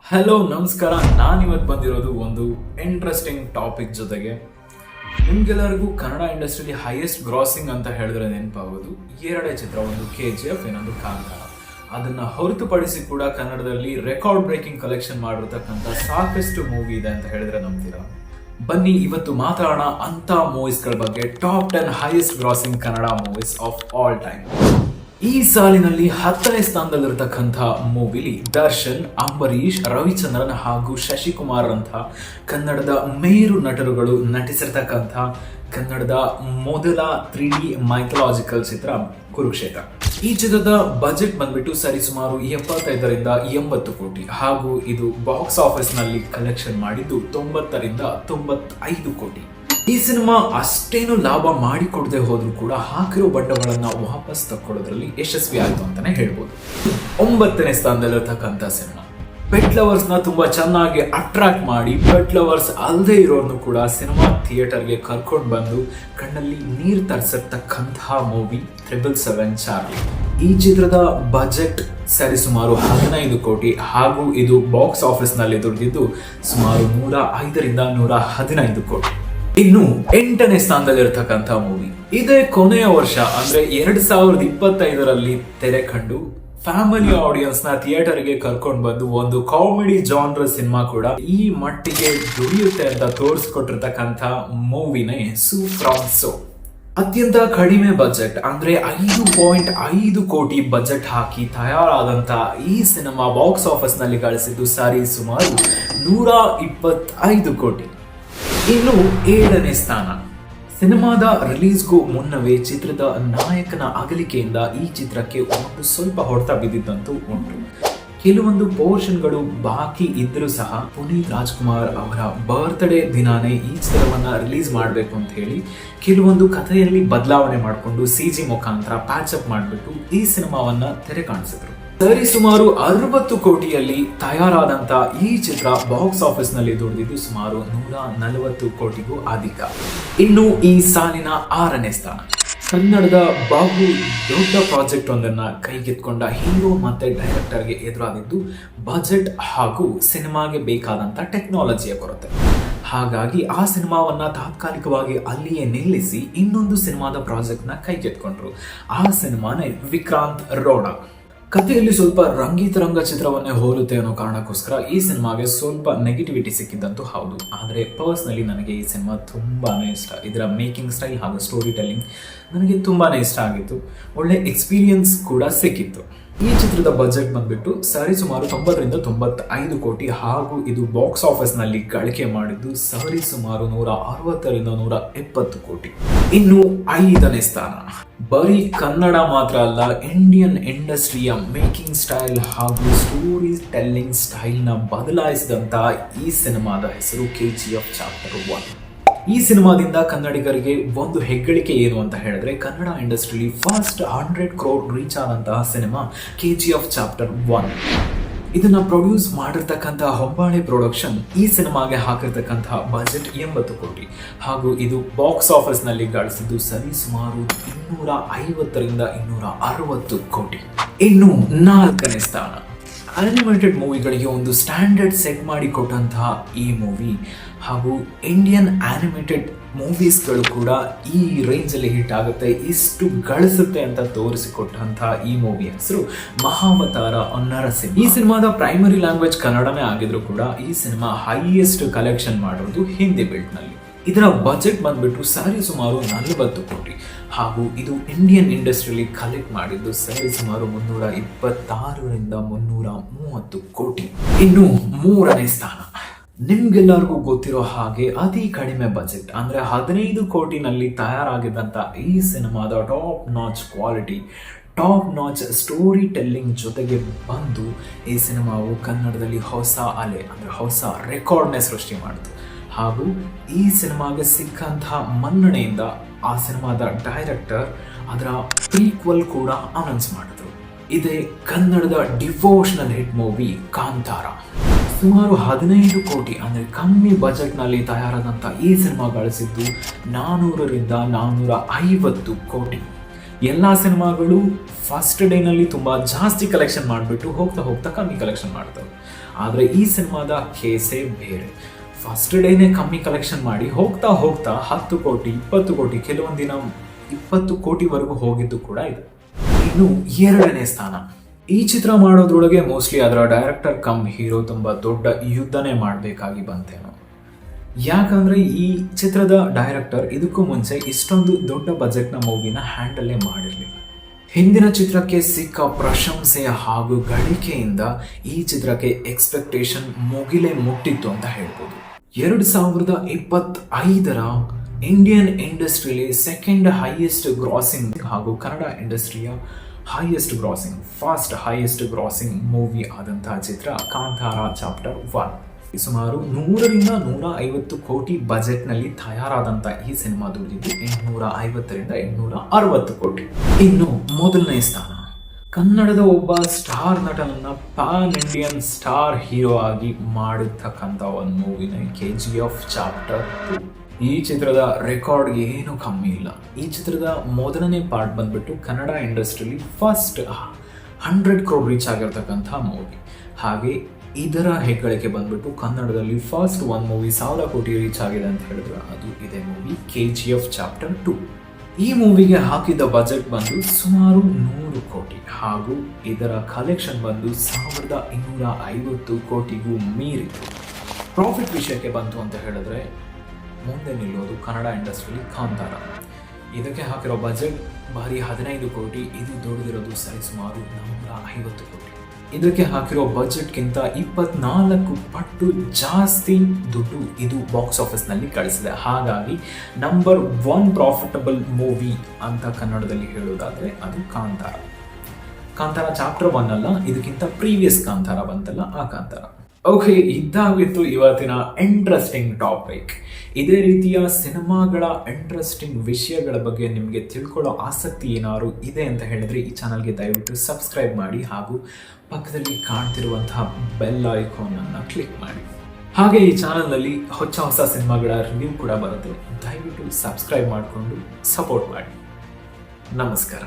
Hello ನಮಸ್ಕಾರ. ನಾನಿವತ್ತು ಬಂದಿರೋದು ಒಂದು ಇಂಟ್ರೆಸ್ಟಿಂಗ್ ಟಾಪಿಕ್ ಜೊತೆಗೆ. ನಿಮ್ಗೆಲ್ಲರಿಗೂ ಕನ್ನಡ ಇಂಡಸ್ಟ್ರಿಯಲ್ಲಿ ಹೈಯೆಸ್ಟ್ ಗ್ರಾಸಿಂಗ್ ಅಂತ ಹೇಳಿದ್ರೆ ನೆನಪಾಗೋದು ಎರಡೇ ಚಿತ್ರ, ಒಂದು KGF, ಇನ್ನೊಂದು ಕಾಂತಾರ. ಅದನ್ನ ಹೊರತುಪಡಿಸಿ ಕೂಡ ಕನ್ನಡದಲ್ಲಿ ರೆಕಾರ್ಡ್ ಬ್ರೇಕಿಂಗ್ ಕಲೆಕ್ಷನ್ ಮಾಡಿರ್ತಕ್ಕಂಥ ಸಾಕಷ್ಟು ಮೂವಿ ಇದೆ ಅಂತ ಹೇಳಿದ್ರೆ ನಂಬ್ತೀರಾ? ಬನ್ನಿ ಇವತ್ತು ಮಾತಾಡೋಣ ಅಂತ ಮೂವೀಸ್ಗಳ ಬಗ್ಗೆ. Top 10 highest grossing Kannada movies of all time. ಈ ಸಾಲಿನಲ್ಲಿ 10ನೇ ಸ್ಥಾನದಲ್ಲಿರ್ತಕ್ಕಂಥ ಮೂವಿಲಿ ದರ್ಶನ್, ಅಂಬರೀಶ್, ರವಿಚಂದ್ರನ್ ಹಾಗೂ ಶಶಿಕುಮಾರ್ ಅಂತ ಕನ್ನಡದ ಮೇರು ನಟರುಗಳು ನಟಿಸಿರ್ತಕ್ಕಂಥ ಕನ್ನಡದ ಮೊದಲ 3D ಮೈಥಾಲಜಿಕಲ್ ಚಿತ್ರ ಕುರುಕ್ಷೇತ್ರ. ಈ ಚಿತ್ರದ ಬಜೆಟ್ ಬಂದ್ಬಿಟ್ಟು ಸರಿಸುಮಾರು 75ರಿಂದ 80 ಕೋಟಿ ಹಾಗೂ ಇದು ಬಾಕ್ಸ್ ಆಫೀಸ್ ನಲ್ಲಿ ಕಲೆಕ್ಷನ್ ಮಾಡಿದ್ದು 90ರಿಂದ 95 ಕೋಟಿ. ಈ ಸಿನಿಮಾ ಅಷ್ಟೇನು ಲಾಭ ಮಾಡಿಕೊಡದೆ ಹೋದ್ರೂ ಕೂಡ ಹಾಕಿರೋ ಬಂಡವಾಳನ್ನ ವಾಪಸ್ ತಕ್ಕೊಳ್ಳೋದ್ರಲ್ಲಿ ಯಶಸ್ವಿ ಆಯ್ತು ಅಂತಾನೆ ಹೇಳ್ಬೋದು. 9ನೇ ಸ್ಥಾನದಲ್ಲಿರ್ತಕ್ಕಂಥ ಸಿನಿಮಾ ಪೆಟ್ ಲವರ್ಸ್ ನ ತುಂಬಾ ಚೆನ್ನಾಗಿ ಅಟ್ರಾಕ್ಟ್ ಮಾಡಿ, ಪೆಟ್ ಲವರ್ಸ್ ಅಲ್ಲದೆ ಇರೋರ್ನು ಕೂಡ ಸಿನಿಮಾ ಥಿಯೇಟರ್ಗೆ ಕರ್ಕೊಂಡು ಬಂದು ಕಣ್ಣಲ್ಲಿ ನೀರು ತರಿಸತಕ್ಕಂತಹ ಮೂವಿ 777 ಚಾರ್ಲಿ. ಈ ಚಿತ್ರದ ಬಜೆಟ್ ಸರಿಸುಮಾರು 15 ಕೋಟಿ ಹಾಗೂ ಇದು ಬಾಕ್ಸ್ ಆಫೀಸ್ ನಲ್ಲಿ ದುಡಿದಿದ್ದು ಸುಮಾರು 105ರಿಂದ 115 ಕೋಟಿ. ಇನ್ನು 8ನೇ ಸ್ಥಾನದಲ್ಲಿರ್ತಕ್ಕಂಥ ಮೂವಿ ಇದೇ ಕೊನೆಯ ವರ್ಷ ಅಂದ್ರೆ 2025ರಲ್ಲಿ ತೆರೆ ಕಂಡು ಫ್ಯಾಮಿಲಿ ಆಡಿಯನ್ಸ್ ನ ಥಿಯೇಟರ್ಗೆ ಕರ್ಕೊಂಡು ಬಂದು ಒಂದು ಕಾಮಿಡಿ ಜಾನ್ರ ಸಿನಿಮಾ ಕೂಡ ಈ ಮಟ್ಟಿಗೆ ದುಡಿಯುತ್ತೆ ಅಂತ ತೋರಿಸ್ಕೊಟ್ಟಿರ್ತಕ್ಕಂಥ ಮೂವಿನೇ ಸೂ ಫ್ರಾಮ್ ಸೋ. ಅತ್ಯಂತ ಕಡಿಮೆ ಬಜೆಟ್ ಅಂದ್ರೆ 5.5 ಕೋಟಿ ಬಜೆಟ್ ಹಾಕಿ ತಯಾರಾದಂತ ಈ ಸಿನಿಮಾ ಬಾಕ್ಸ್ ಆಫೀಸ್ ನಲ್ಲಿ ಗಳಿಸಿದ್ದು ಸರಿ ಸುಮಾರು 125 ಕೋಟಿ. ಇನ್ನು 7ನೇ ಸ್ಥಾನ. ಸಿನಿಮಾದ ರಿಲೀಸ್ಗೂ ಮುನ್ನವೇ ಚಿತ್ರದ ನಾಯಕನ ಅಗಲಿಕೆಯಿಂದ ಈ ಚಿತ್ರಕ್ಕೆ ಒಂದು ಸ್ವಲ್ಪ ಹೊಡೆತ ಬಿದ್ದಿದ್ದಂತೂ ಉಂಟು. ಕೆಲವೊಂದು ಪೋರ್ಷನ್ಗಳು ಬಾಕಿ ಇದ್ರೂ ಸಹ ಪುನೀತ್ ರಾಜ್ಕುಮಾರ್ ಅವರ ಬರ್ತ್ಡೇ ದಿನಾನೇ ಈ ಚಿತ್ರವನ್ನ ರಿಲೀಸ್ ಮಾಡಬೇಕು ಅಂತ ಹೇಳಿ ಕೆಲವೊಂದು ಕಥೆಯಲ್ಲಿ ಬದಲಾವಣೆ ಮಾಡಿಕೊಂಡು CG ಮುಖಾಂತರ ಪ್ಯಾಚ್ ಅಪ್ ಮಾಡಿಬಿಟ್ಟು ಈ ಸಿನಿಮಾವನ್ನ ತೆರೆ ಕಾಣಿಸಿದ್ರು. ಸರಿಸುಮಾರು 60 ಕೋಟಿಯಲ್ಲಿ ತಯಾರಾದಂತ ಈ ಚಿತ್ರ ಬಾಕ್ಸ್ ಆಫೀಸ್ ನಲ್ಲಿ ದುಡಿದಿದ್ದು ಸುಮಾರು 140 ಕೋಟಿಗೂ ಅಧಿಕ. ಇನ್ನು ಈ ಸಾಲಿನ 6ನೇ ಸ್ಥಾನ. ಕನ್ನಡದ ಬಹು ದೊಡ್ಡ ಪ್ರಾಜೆಕ್ಟ್ ಒಂದನ್ನ ಕೈಗೆತ್ಕೊಂಡ ಹೀರೋ ಮತ್ತೆ ಡೈರೆಕ್ಟರ್ಗೆ ಎದುರಾಗಿದ್ದು ಬಜೆಟ್ ಹಾಗೂ ಸಿನಿಮಾಗೆ ಬೇಕಾದಂತ ಟೆಕ್ನಾಲಜಿಯ ಕೊರತೆ. ಹಾಗಾಗಿ ಆ ಸಿನಿಮಾವನ್ನ ತಾತ್ಕಾಲಿಕವಾಗಿ ಅಲ್ಲಿಯೇ ನಿಲ್ಲಿಸಿ ಇನ್ನೊಂದು ಸಿನಿಮಾದ ಪ್ರಾಜೆಕ್ಟ್ ನ ಕೈಗೆತ್ಕೊಂಡ್ರು. ಆ ಸಿನಿಮಾನೇ ವಿಕ್ರಾಂತ್ ರೋಣ. ಕಥೆಯಲ್ಲಿ ಸ್ವಲ್ಪ ರಂಗಿತರಂಗ ಚಿತ್ರವನ್ನೇ ಹೋಲುತ್ತೆ ಅನ್ನೋ ಕಾರಣಕ್ಕೋಸ್ಕರ ಈ ಸಿನಿಮಾಗೆ ಸ್ವಲ್ಪ ನೆಗೆಟಿವಿಟಿ ಸಿಕ್ಕಿದ್ದಂತೂ ಹೌದು. ಆದರೆ ಪರ್ಸ್ನಲಿ ನನಗೆ ಈ ಸಿನಿಮಾ ತುಂಬಾನೇ ಇಷ್ಟ. ಇದರ ಮೇಕಿಂಗ್ ಸ್ಟೈಲ್ ಹಾಗೂ ಸ್ಟೋರಿ ಟೆಲ್ಲಿಂಗ್ ನನಗೆ ತುಂಬಾನೇ ಇಷ್ಟ ಆಗಿತ್ತು. ಒಳ್ಳೆ ಎಕ್ಸ್ಪೀರಿಯನ್ಸ್ ಕೂಡ ಸಿಕ್ಕಿತ್ತು. ಈ ಚಿತ್ರದ ಬಜೆಟ್ ಬಂದ್ಬಿಟ್ಟು ಸರಿಸುಮಾರು 90ರಿಂದ 95 ಕೋಟಿ ಹಾಗೂ ಇದು ಬಾಕ್ಸ್ ಆಫೀಸ್ ನಲ್ಲಿ ಗಳಿಕೆ ಮಾಡಿದ್ದು ಸರಿಸುಮಾರು 160ರಿಂದ 170 ಕೋಟಿ. ಇನ್ನು 5ನೇ ಸ್ಥಾನ. ಬರೀ ಕನ್ನಡ ಮಾತ್ರ ಅಲ್ಲ, ಇಂಡಿಯನ್ ಇಂಡಸ್ಟ್ರಿಯ ಮೇಕಿಂಗ್ ಸ್ಟೈಲ್ ಹಾಗೂ ಸ್ಟೋರಿ ಟೆಲ್ಲಿಂಗ್ ಸ್ಟೈಲ್ ನ ಬದಲಾಯಿಸಿದಂತ ಈ ಸಿನಿಮಾದ ಹೆಸರು KGF ಚಾಪ್ಟರ್ 1. ಈ ಸಿನಿಮಾದಿಂದ ಕನ್ನಡಿಗರಿಗೆ ಒಂದು ಹೆಗ್ಗಳಿಕೆ ಏನು ಅಂತ ಹೇಳಿದ್ರೆ ಕನ್ನಡ ಇಂಡಸ್ಟ್ರಿಲಿ ಫಸ್ಟ್ 100 ಕ್ರೋರ್ ರೀಚ್ ಆದಂತಹ ಸಿನಿಮಾ KGF ಚಾಪ್ಟರ್ 1. ಇದನ್ನ ಪ್ರೊಡ್ಯೂಸ್ ಮಾಡಿರ್ತಕ್ಕಂಥ ಹೊಂಬಾಳೆ ಪ್ರೊಡಕ್ಷನ್ ಈ ಸಿನಿಮಾಗೆ ಹಾಕಿರ್ತಕ್ಕಂತಹ ಬಜೆಟ್ 80 ಕೋಟಿ ಹಾಗೂ ಇದು ಬಾಕ್ಸ್ ಆಫೀಸ್ ನಲ್ಲಿ ಗಳಿಸಿದ್ದು ಸರಿ ಸುಮಾರು 250ರಿಂದ 260 ಕೋಟಿ. ಇನ್ನು 4ನೇ ಸ್ಥಾನ. ಅನಿಮೇಟೆಡ್ ಮೂವಿಗಳಿಗೆ ಒಂದು ಸ್ಟ್ಯಾಂಡರ್ಡ್ ಸೆಟ್ ಮಾಡಿ ಕೊಟ್ಟಂತಹ ಈ ಮೂವಿ ಹಾಗೂ ಇಂಡಿಯನ್ ಅನಿಮೇಟೆಡ್ ಮೂವೀಸ್ಗಳು ಕೂಡ ಈ ರೇಂಜಲ್ಲಿ ಹಿಟ್ ಆಗುತ್ತೆ, ಇಷ್ಟು ಗಳಿಸುತ್ತೆ ಅಂತ ತೋರಿಸಿಕೊಟ್ಟಂತಹ ಈ ಮೂವಿ ಹೆಸರು ಮಹಾವತಾರ ನರಸಿಂಹ. ಈ ಸಿನಿಮಾದ ಪ್ರೈಮರಿ ಲ್ಯಾಂಗ್ವೇಜ್ ಕನ್ನಡನೇ ಆಗಿದ್ರು ಕೂಡ ಈ ಸಿನಿಮಾ ಹೈಯೆಸ್ಟ್ ಕಲೆಕ್ಷನ್ ಮಾಡಿರೋದು ಹಿಂದಿ ಬೆಲ್ಟ್ ನಲ್ಲಿ. ಇದರ ಬಜೆಟ್ ಬಂದ್ಬಿಟ್ಟು ಸರಿ ಸುಮಾರು 40 ಕೋಟಿ ಹಾಗೂ ಇದು ಇಂಡಿಯನ್ ಇಂಡಸ್ಟ್ರಿಯಲ್ಲಿ ಕಲೆಕ್ಟ್ ಮಾಡಿದ್ದು ಸರಿ ಸುಮಾರು 326ರಿಂದ 330 ಕೋಟಿ. ಇನ್ನು 3ನೇ ಸ್ಥಾನ. ನಿಮ್ಗೆಲ್ಲರಿಗೂ ಗೊತ್ತಿರೋ ಹಾಗೆ ಅತಿ ಕಡಿಮೆ ಬಜೆಟ್ ಅಂದ್ರೆ 15 ಕೋಟಿನಲ್ಲಿ ತಯಾರಾಗಿದ್ದಂತ ಈ ಸಿನಿಮಾದ top notch quality, top notch story telling ಜೊತೆಗೆ ಬಂದು ಈ ಸಿನಿಮಾವು ಕನ್ನಡದಲ್ಲಿ ಹೊಸ ಅಲೆ ಅಂದ್ರೆ ಹೊಸ ರೆಕಾರ್ಡ್ನೇ ಸೃಷ್ಟಿ ಮಾಡಿತು ಹಾಗೂ ಈ ಸಿನಿಮಾಗೆ ಸಿಕ್ಕಂತಹ ಮನ್ನಣೆಯಿಂದ ಆ ಸಿನಿಮಾದ ಡೈರೆಕ್ಟರ್ ಅದರ ಪ್ರೀಕ್ವಲ್ ಕೂಡ ಅನೌನ್ಸ್ ಮಾಡಿದ್ರು. ಇದೇ ಕನ್ನಡದ ಡಿವೋಷನಲ್ ಹಿಟ್ ಮೂವಿ ಕಾಂತಾರ. ಸುಮಾರು 15 ಕೋಟಿ ಅಂದ್ರೆ ಕಮ್ಮಿ ಬಜೆಟ್ ನಲ್ಲಿ ತಯಾರಾದಂತ ಈ ಸಿನಿಮಾ ಗಳಿಸಿದ್ದು 400ರಿಂದ 450 ಕೋಟಿ. ಎಲ್ಲಾ ಸಿನಿಮಾಗಳು ಫಸ್ಟ್ ಡೇ ನಲ್ಲಿ ತುಂಬಾ ಜಾಸ್ತಿ ಕಲೆಕ್ಷನ್ ಮಾಡಿಬಿಟ್ಟು ಹೋಗ್ತಾ ಹೋಗ್ತಾ ಕಮ್ಮಿ ಕಲೆಕ್ಷನ್ ಮಾಡ್ತವೆ. ಆದರೆ ಈ ಸಿನಿಮಾದ ಕೇಸೇ ಬೇರೆ. ಫಸ್ಟ್ ಡೇನೇ ಕಮ್ಮಿ ಕಲೆಕ್ಷನ್ ಮಾಡಿ ಹೋಗ್ತಾ ಹೋಗ್ತಾ 10 ಕೋಟಿ 20 ಕೋಟಿ ಕೆಲವೊಂದು ದಿನ 20 ಕೋಟಿವರೆಗೂ ಹೋಗಿದ್ದು ಕೂಡ ಇದೆ. ಇನ್ನು 2ನೇ ಸ್ಥಾನ. ಈ ಚಿತ್ರ ಮಾಡೋದ್ರೊಳಗೆ ಮೋಸ್ಟ್ಲಿ ಅದರ ಡೈರೆಕ್ಟರ್ ಕಮ್ ಹೀರೋ ತುಂಬ ದೊಡ್ಡ ಯುದ್ಧನೇ ಮಾಡಬೇಕಾಗಿ ಬಂತೇನೋ. ಯಾಕಂದ್ರೆ ಈ ಚಿತ್ರದ ಡೈರೆಕ್ಟರ್ ಇದಕ್ಕೂ ಮುಂಚೆ ಇಷ್ಟೊಂದು ದೊಡ್ಡ ಬಜೆಟ್ನ ಮೂವಿನ ಹ್ಯಾಂಡಲ್ಲೇ ಮಾಡಿರಲಿಲ್ಲ. ಹಿಂದಿನ ಚಿತ್ರಕ್ಕೆ ಸಿಕ್ಕ ಪ್ರಶಂಸೆ ಹಾಗೂ ಗಳಿಕೆಯಿಂದ ಈ ಚಿತ್ರಕ್ಕೆ ಎಕ್ಸ್ಪೆಕ್ಟೇಷನ್ ಮುಗಿಲೇ ಮುಟ್ಟಿತ್ತು ಅಂತ ಹೇಳ್ಬೋದು. 2025ರ ಇಂಡಿಯನ್ ಇಂಡಸ್ಟ್ರಿಯಲ್ಲಿ ಸೆಕೆಂಡ್ ಹೈಯೆಸ್ಟ್ ಗ್ರಾಸಿಂಗ್ ಹಾಗೂ ಕನ್ನಡ ಇಂಡಸ್ಟ್ರಿಯ ಹೈಯೆಸ್ಟ್ ಗ್ರಾಸಿಂಗ್ ಮೂವಿ ಆದಂತಹ ಚಿತ್ರ ಕಾಂತಾರ ಚಾಪ್ಟರ್ 1. ಸುಮಾರು 100ರಿಂದ 150 ಕೋಟಿ ಬಜೆಟ್ನಲ್ಲಿ ತಯಾರಾದಂಥ ಈ ಸಿನಿಮಾ ದುಡಿದಿದ್ದು 850ರಿಂದ 860 ಕೋಟಿ. ಇನ್ನು 1ನೇ ಸ್ಥಾನ. ಕನ್ನಡದ ಒಬ್ಬ ಸ್ಟಾರ್ ನಟನನ್ನ ಪ್ಯಾನ್ ಇಂಡಿಯನ್ ಸ್ಟಾರ್ ಹೀರೋ ಆಗಿ ಮಾಡಿರ್ತಕ್ಕಂಥ ಒಂದು ಮೂವಿನ KGF ಚಾಪ್ಟರ್ 2. ಈ ಚಿತ್ರದ ರೆಕಾರ್ಡ್ ಏನು ಕಮ್ಮಿ ಇಲ್ಲ. ಈ ಚಿತ್ರದ ಮೊದಲನೇ ಪಾರ್ಟ್ ಬಂದ್ಬಿಟ್ಟು ಕನ್ನಡ ಇಂಡಸ್ಟ್ರಿಯಲ್ಲಿ ಫಸ್ಟ್ 100 ಕ್ರೋರ್ ರೀಚ್ ಆಗಿರ್ತಕ್ಕಂಥ ಮೂವಿ. ಹಾಗೆ ಇದರ ಹೆಗ್ಗಳಿಕೆ ಬಂದ್ಬಿಟ್ಟು ಕನ್ನಡದಲ್ಲಿ ಫಸ್ಟ್ ಒಂದು ಮೂವಿ 1000 ಕೋಟಿ ರೀಚ್ ಆಗಿದೆ ಅಂತ ಹೇಳಿದ್ರೆ ಅದು ಇದೇ ಮೂವಿ KGF ಚಾಪ್ಟರ್ 2. ಈ ಮೂವಿಗೆ ಹಾಕಿದ ಬಜೆಟ್ ಬಂದು ಸುಮಾರು 100 ಕೋಟಿ ಹಾಗೂ ಇದರ ಕಲೆಕ್ಷನ್ ಬಂದು 1250 ಕೋಟಿಗೂ ಮೀರಿತು. ಪ್ರಾಫಿಟ್ ವಿಷಯಕ್ಕೆ ಬಂತು ಅಂತ ಹೇಳಿದ್ರೆ ಮುಂದೆ ನಿಲ್ಲೋದು ಕನ್ನಡ ಇಂಡಸ್ಟ್ರಿಯಲ್ಲಿ ಕಾಂತಾರ. ಇದಕ್ಕೆ ಹಾಕಿರೋ ಬಜೆಟ್ ಬರೀ 15 ಕೋಟಿ, ಇದು ದೊಡ್ಡದಿರೋದು ಸರಿಸುಮಾರು 150 ಕೋಟಿ. ಇದಕ್ಕೆ ಹಾಕಿರೋ ಬಜೆಟ್ಗಿಂತ 24 ಪಟ್ಟು ಜಾಸ್ತಿ ದುಡ್ಡು ಇದು ಬಾಕ್ಸ್ ಆಫೀಸ್ನಲ್ಲಿ ಗಳಿಸಿದೆ. ಹಾಗಾಗಿ ನಂಬರ್ 1 ಪ್ರಾಫಿಟಬಲ್ ಮೂವಿ ಅಂತ ಕನ್ನಡದಲ್ಲಿ ಹೇಳೋದಾದ್ರೆ ಅದು ಕಾಂತಾರ ಚಾಪ್ಟರ್ 1 ಅಲ್ಲ, ಇದಕ್ಕಿಂತ ಪ್ರೀವಿಯಸ್ ಕಾಂತಾರ ಬಂತಲ್ಲ ಆ ಕಾಂತಾರ. ಓಕೆ, ಇದಾಗಿತ್ತು ಇವತ್ತಿನ ಇಂಟ್ರೆಸ್ಟಿಂಗ್ ಟಾಪಿಕ್. ಇದೇ ರೀತಿಯ ಸಿನಿಮಾಗಳ ಇಂಟ್ರೆಸ್ಟಿಂಗ್ ವಿಷಯಗಳ ಬಗ್ಗೆ ನಿಮಗೆ ತಿಳ್ಕೊಳ್ಳೋ ಆಸಕ್ತಿ ಏನಾದ್ರು ಇದೆ ಅಂತ ಹೇಳಿದ್ರೆ ಈ ಚಾನಲ್ಗೆ ದಯವಿಟ್ಟು ಸಬ್ಸ್ಕ್ರೈಬ್ ಮಾಡಿ ಹಾಗೂ ಪಕ್ಕದಲ್ಲಿ ಕಾಣ್ತಿರುವಂತಹ ಬೆಲ್ ಐಕಾನ್ ಅನ್ನು ಕ್ಲಿಕ್ ಮಾಡಿ. ಹಾಗೆ ಈ ಚಾನಲ್ನಲ್ಲಿ ಹೊಸ ಸಿನಿಮಾಗಳ ರಿವ್ಯೂ ಕೂಡ ಬರುತ್ತೆ. ದಯವಿಟ್ಟು ಸಬ್ಸ್ಕ್ರೈಬ್ ಮಾಡಿಕೊಂಡು ಸಪೋರ್ಟ್ ಮಾಡಿ. ನಮಸ್ಕಾರ.